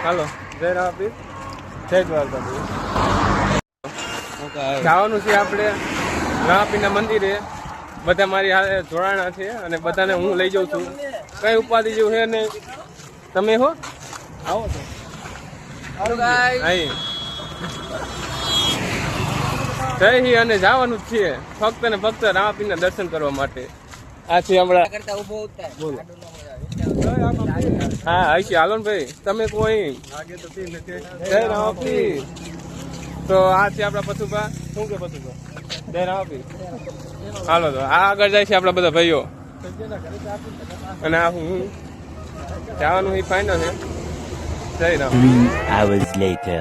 હાલો જય રાપી જય દ્વારકા જવાનું છે આપણે રાપીના મંદિરે બધા મારી હારે જોડાણા છે અને બધાને હું લઈ જાઉં છું કઈ ઉપાધિ જેવું છે ને તમે હો આવો છો જય અને જવાનું જ છે ફક્ત ને ફક્ત રામાપીરના દર્શન કરવા માટે આ છે હમણાં હા આઈશી હાલો ને ભાઈ તમે કોઈ જય રામાપી તો આ છે આપણા પશુભા શું કે પશુભા જય રામાપી હાલો તો આ આગળ જાય છે આપણા બધા ભાઈઓ અને આ હું જવાનું એ ફાઇનલ છે જય રામ 3 hours later